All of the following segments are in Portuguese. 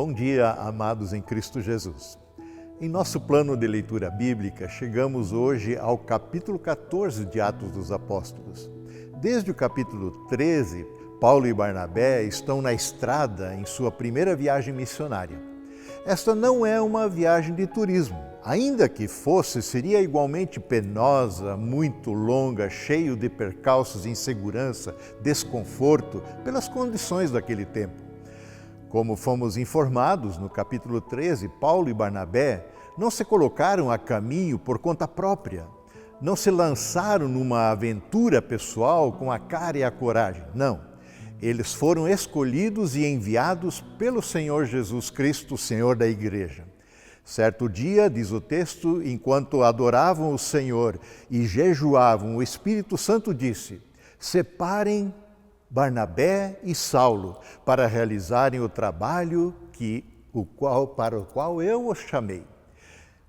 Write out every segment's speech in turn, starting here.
Bom dia, amados em Cristo Jesus. Em nosso plano de leitura bíblica, chegamos hoje ao capítulo 14 de Atos dos Apóstolos. Desde o capítulo 13, Paulo e Barnabé estão na estrada em sua primeira viagem missionária. Esta não é uma viagem de turismo. Ainda que fosse, seria igualmente penosa, muito longa, cheio de percalços, insegurança, desconforto, pelas condições daquele tempo. Como fomos informados no capítulo 13, Paulo e Barnabé não se colocaram a caminho por conta própria, não se lançaram numa aventura pessoal com a cara e a coragem, não. Eles foram escolhidos e enviados pelo Senhor Jesus Cristo, Senhor da Igreja. Certo dia, diz o texto, enquanto adoravam o Senhor e jejuavam, o Espírito Santo disse: separem Barnabé e Saulo para realizarem o trabalho para o qual eu os chamei.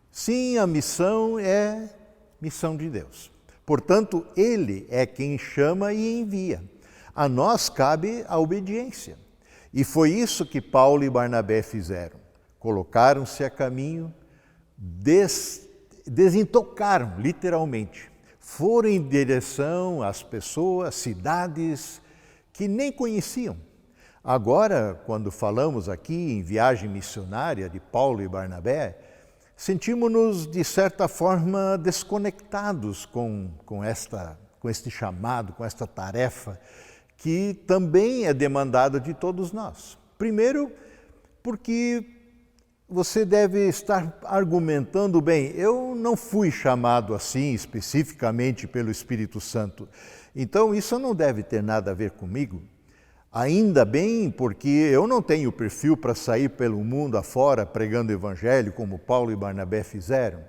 Sim, a missão é missão de Deus. Portanto, Ele é quem chama e envia. A nós cabe a obediência. E foi isso que Paulo e Barnabé fizeram. Colocaram-se a caminho, desintocaram, literalmente. Foram em direção às pessoas, cidades que nem conheciam. Agora, quando falamos aqui em viagem missionária de Paulo e Barnabé, sentimos-nos, de certa forma, desconectados com este chamado, com esta tarefa, que também é demandada de todos nós. Primeiro, porque você deve estar argumentando, bem, eu não fui chamado assim especificamente pelo Espírito Santo, então isso não deve ter nada a ver comigo. Ainda bem, porque eu não tenho perfil para sair pelo mundo afora pregando o Evangelho como Paulo e Barnabé fizeram.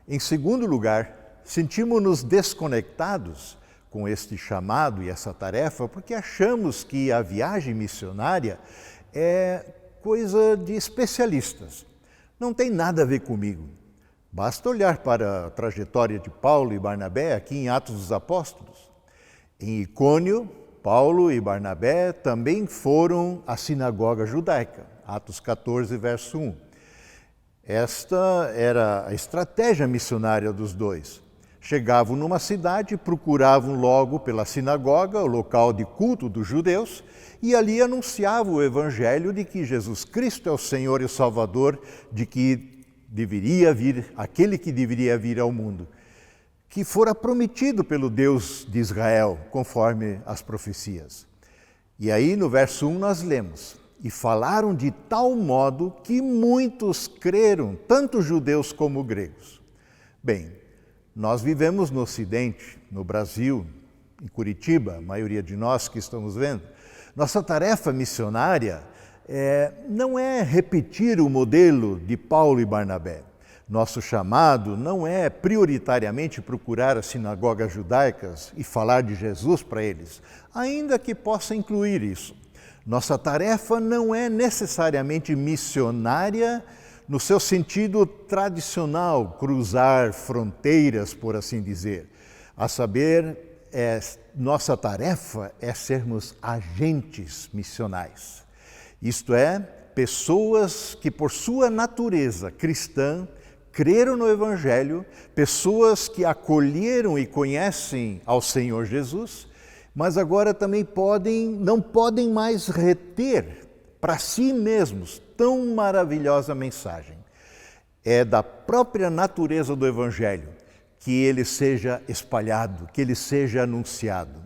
Em segundo lugar, sentimos-nos desconectados com este chamado e essa tarefa porque achamos que a viagem missionária é coisa de especialistas. Não tem nada a ver comigo. Basta olhar para a trajetória de Paulo e Barnabé aqui em Atos dos Apóstolos. Em Icônio, Paulo e Barnabé também foram à sinagoga judaica, Atos 14, verso 1. Esta era a estratégia missionária dos dois. Chegavam numa cidade, procuravam logo pela sinagoga, o local de culto dos judeus, e ali anunciavam o evangelho de que Jesus Cristo é o Senhor e o Salvador, de que deveria vir, aquele que deveria vir ao mundo, que fora prometido pelo Deus de Israel, conforme as profecias. E aí no verso 1 nós lemos: e falaram de tal modo que muitos creram, tanto judeus como gregos. Bem, nós vivemos no Ocidente, no Brasil, em Curitiba, a maioria de nós que estamos vendo. Nossa tarefa missionária não é repetir o modelo de Paulo e Barnabé. Nosso chamado não é prioritariamente procurar as sinagogas judaicas e falar de Jesus para eles, ainda que possa incluir isso. Nossa tarefa não é necessariamente missionária no seu sentido tradicional, cruzar fronteiras, por assim dizer. A saber, nossa tarefa é sermos agentes missionais. Isto é, pessoas que por sua natureza cristã creram no Evangelho, pessoas que acolheram e conhecem ao Senhor Jesus, mas agora também não podem mais reter para si mesmos tão maravilhosa mensagem. É da própria natureza do Evangelho que ele seja espalhado, que ele seja anunciado.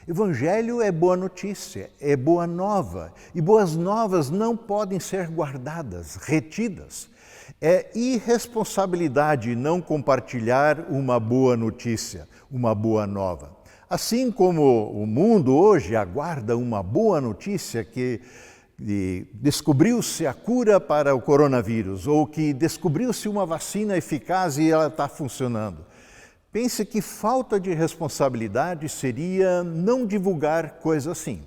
Evangelho é boa notícia, é boa nova, e boas novas não podem ser guardadas, retidas. É irresponsabilidade não compartilhar uma boa notícia, uma boa nova. Assim como o mundo hoje aguarda uma boa notícia que descobriu-se a cura para o coronavírus ou que descobriu-se uma vacina eficaz e ela está funcionando. Pense que falta de responsabilidade seria não divulgar coisa assim.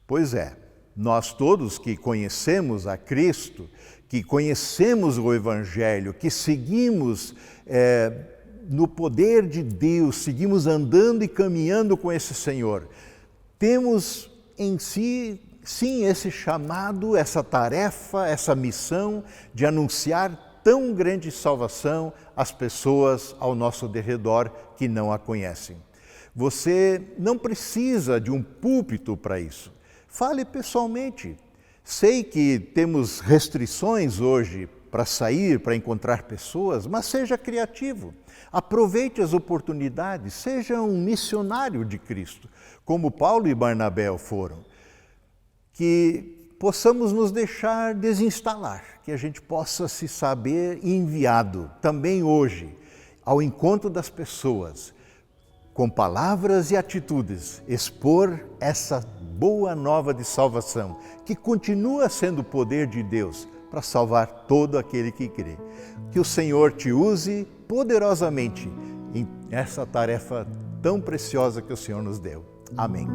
Pois é, nós todos que conhecemos a Cristo, que conhecemos o Evangelho, que seguimos no poder de Deus, seguimos andando e caminhando com esse Senhor, temos em si sim, esse chamado, essa tarefa, essa missão de anunciar tão grande salvação às pessoas ao nosso derredor que não a conhecem. Você não precisa de um púlpito para isso. Fale pessoalmente. Sei que temos restrições hoje para sair, para encontrar pessoas, mas seja criativo. Aproveite as oportunidades, seja um missionário de Cristo, como Paulo e Barnabé foram. Que possamos nos deixar desinstalar, que a gente possa se saber enviado também hoje ao encontro das pessoas, com palavras e atitudes, expor essa boa nova de salvação, que continua sendo o poder de Deus para salvar todo aquele que crê. Que o Senhor te use poderosamente em essa tarefa tão preciosa que o Senhor nos deu. Amém.